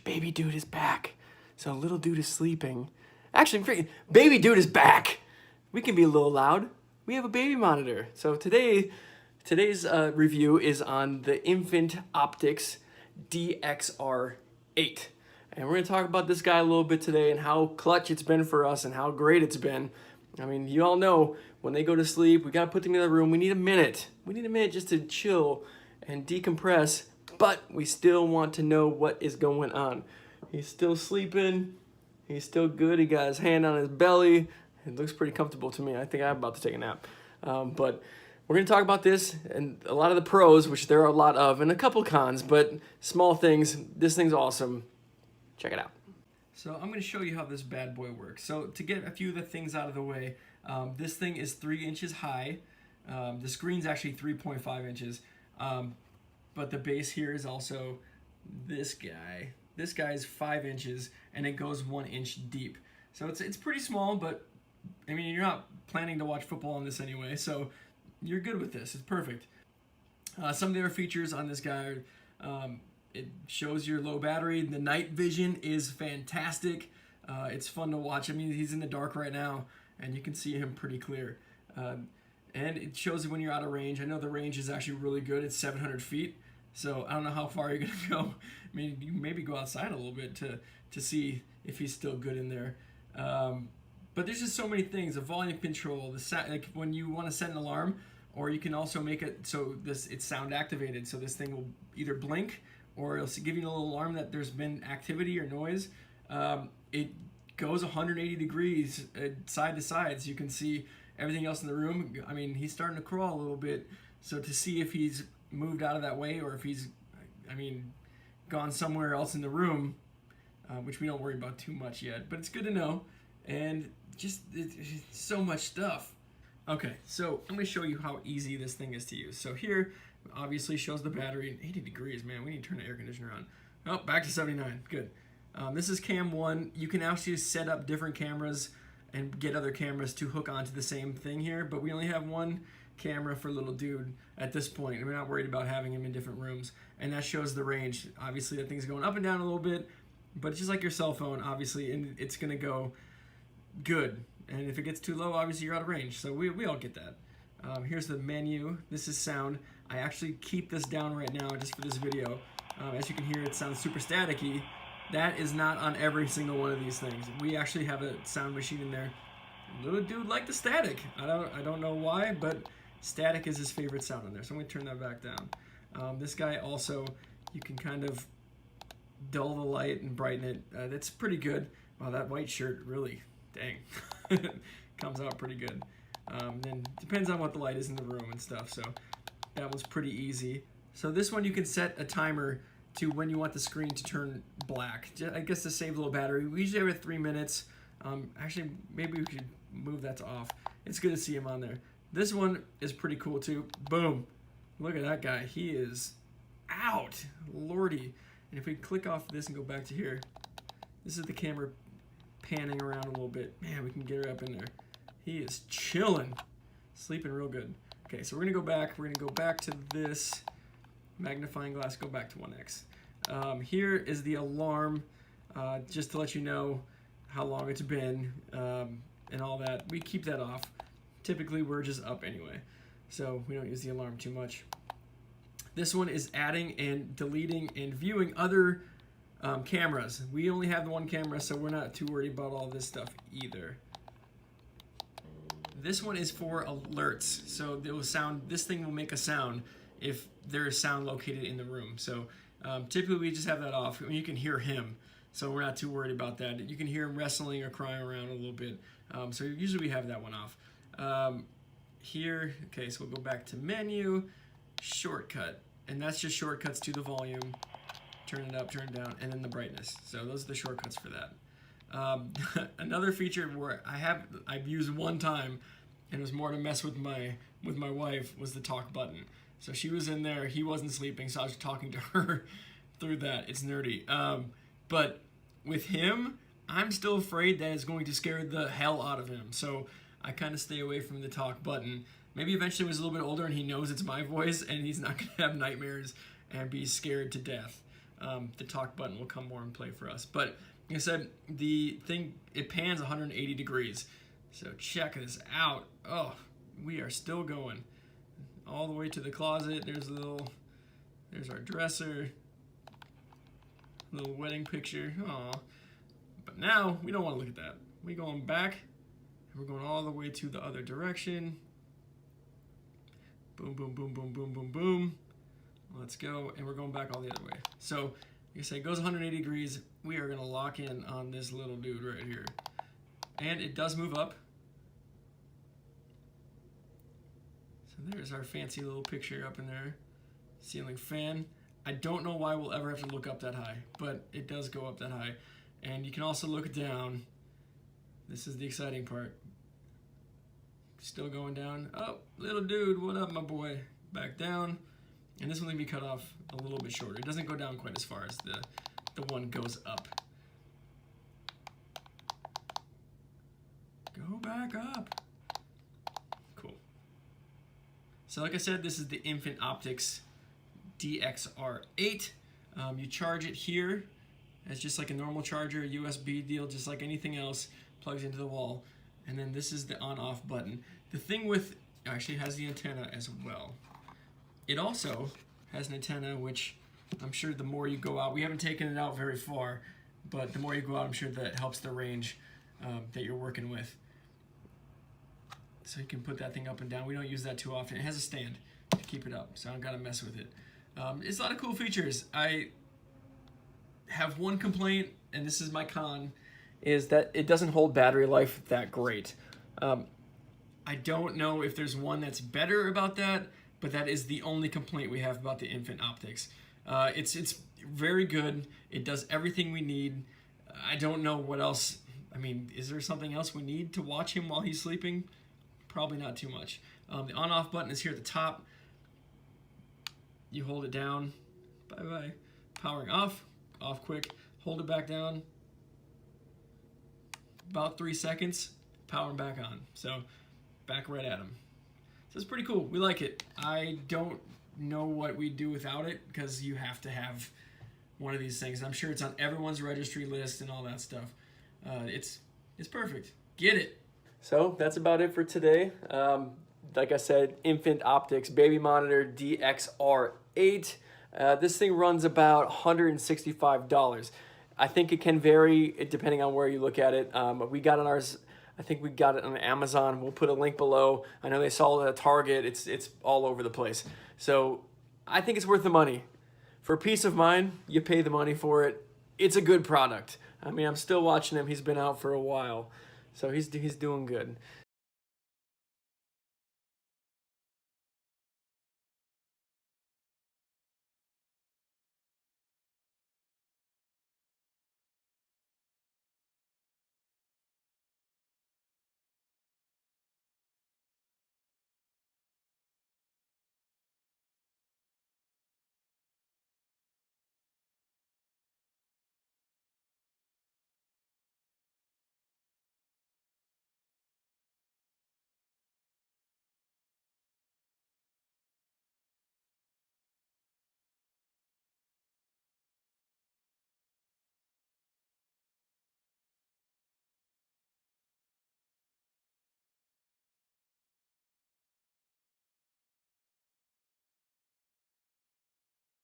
baby dude is back. So little dude is sleeping. Actually, baby dude is back. We can be a little loud. We have a baby monitor. So today's review is on the Infant Optics DXR8. And we're going to talk about this guy a little bit today and how clutch it's been for us and how great it's been. I mean, you all know when they go to sleep, we got to put them in the room. We need a minute. We need a minute just to chill and decompress, but we still want to know what is going on. He's still sleeping. He's still good. He got his hand on his belly. It looks pretty comfortable to me. I think I'm about to take a nap. But we're going to talk about this and a lot of the pros, which there are a lot of, and a couple cons, but small things. This thing's awesome. Check it out. So I'm going to show you how this bad boy works. So to get a few of the things out of the way, this thing is 3 inches high. The screen's actually 3.5 inches. But the base here is also this guy. This guy is 5 inches, and it goes 1 inch deep. So it's pretty small, but I mean, you're not planning to watch football on this anyway, so you're good with this. It's perfect. Some of the other features on this guy are, it shows your low battery. The night vision is fantastic. It's fun to watch. I mean, he's in the dark right now, and you can see him pretty clear. And it shows when you're out of range. I know the range is actually really good. It's 700 feet. So I don't know how far you're going to go. I mean, you maybe go outside a little bit to see if he's still good in there. But there's just so many things. The volume control, like when you want to set an alarm, or you can also make it so it's sound activated. So this thing will either blink or it'll give you a little alarm that there's been activity or noise. It goes 180 degrees side to side, so you can see everything else in the room. I mean, he's starting to crawl a little bit. So to see if he's moved out of that way or if he's, gone somewhere else in the room, which we don't worry about too much yet, but it's good to know. And just it's so much stuff. Okay, so I'm going to show you how easy this thing is to use. So here, obviously shows the battery. 80 degrees, man. We need to turn the air conditioner on. Oh, back to 79. Good. This is cam 1. You can actually set up different cameras and get other cameras to hook onto the same thing here, but we only have one camera for little dude at this point. We're not worried about having him in different rooms, and that shows the range. Obviously, that thing's going up and down a little bit, but it's just like your cell phone, obviously, and it's going to go good. And if it gets too low, obviously you're out of range. So we all get that. Here's the menu. This is sound. I actually keep this down right now just for this video. As you can hear, it sounds super staticky. That is not on every single one of these things. We actually have a sound machine in there. Little dude liked the static. I don't know why, but static is his favorite sound in there. So I'm going to turn that back down. This guy also, you can kind of dull the light and brighten it. That's pretty good. Wow, that white shirt really, dang, comes out pretty good. Then depends on what the light is in the room and stuff. So that was pretty easy. So this one you can set a timer to when you want the screen to turn black. I guess to save a little battery. We usually have it 3 minutes. Actually, maybe we could move that to off. It's good to see him on there. This one is pretty cool too. Boom. Look at that guy. He is out. Lordy. And if we click off this and go back to here, this is the camera panning around a little bit. Man, we can get her up in there. He is chilling. Sleeping real good. Okay, so we're going to go back. We're going to go back to this magnifying glass. Go back to 1x. Here is the alarm, just to let you know how long it's been and all that. We keep that off. Typically, we're just up anyway, so we don't use the alarm too much. This one is adding and deleting and viewing other cameras. We only have the one camera, so we're not too worried about all this stuff either. This one is for alerts. So it will sound. This thing will make a sound if there is sound located in the room. So typically we just have that off. You can hear him, so we're not too worried about that. You can hear him wrestling or crying around a little bit. So usually we have that one off. Here, okay, so we'll go back to menu, shortcut, and that's just shortcuts to the volume. Turn it up, turn it down, and then the brightness. So those are the shortcuts for that. Another feature where I've used one time, and it was more to mess with my wife, was the talk button. So she was in there, he wasn't sleeping, so I was talking to her through that. It's nerdy. But with him, I'm still afraid that it's going to scare the hell out of him. So I kind of stay away from the talk button. Maybe eventually when he's a little bit older and he knows it's my voice and he's not going to have nightmares and be scared to death. the talk button will come more in play for us. But like I said, the thing, it pans 180 degrees. So check this out. Oh, we are still going all the way to the closet. There's our dresser, little wedding picture. Aw. But now we don't want to look at that. We're going back, and we're going all the way to the other direction. Boom, boom, boom, boom, boom, boom, boom. Let's go, and we're going back all the other way. So, like I say, it goes 180 degrees. We are gonna lock in on this little dude right here. And it does move up. So there's our fancy little picture up in there. Ceiling fan. I don't know why we'll ever have to look up that high, but it does go up that high. And you can also look down. This is the exciting part. Still going down. Oh, little dude, what up, my boy? Back down. And this one can be cut off a little bit shorter. It doesn't go down quite as far as the one goes up. Go back up. Cool. So like I said, this is the Infant Optics DXR8. You charge it here as just like a normal charger, USB deal, just like anything else, plugs into the wall. And then this is the on-off button. The thing with, actually has the antenna as well. It also has an antenna, which I'm sure the more you go out, we haven't taken it out very far, but the more you go out, I'm sure that helps the range that you're working with. So you can put that thing up and down. We don't use that too often. It has a stand to keep it up, so I don't gotta mess with it. It's a lot of cool features. I have one complaint, and this is my con, is that it doesn't hold battery life that great. I don't know if there's one that's better about that, but that is the only complaint we have about the Infant Optics. It's very good. It does everything we need. I don't know what else. I mean, is there something else we need to watch him while he's sleeping? Probably not too much. The on-off button is here at the top. You hold it down. Bye-bye. Powering off. Off quick. Hold it back down. About 3 seconds. Powering back on. So, back right at him. So it's pretty cool. We like it. I don't know what we'd do without it because you have to have one of these things. I'm sure it's on everyone's registry list and all that stuff. It's perfect. Get it. So that's about it for today. Like I said, Infant Optics Baby Monitor DXR8. This thing runs about $165. I think it can vary depending on where you look at it. We got on ours. I think we got it on Amazon. We'll put a link below. I know they sold it at Target. It's all over the place. So I think it's worth the money. For peace of mind, you pay the money for it. It's a good product. I mean, I'm still watching him. He's been out for a while. So he's doing good.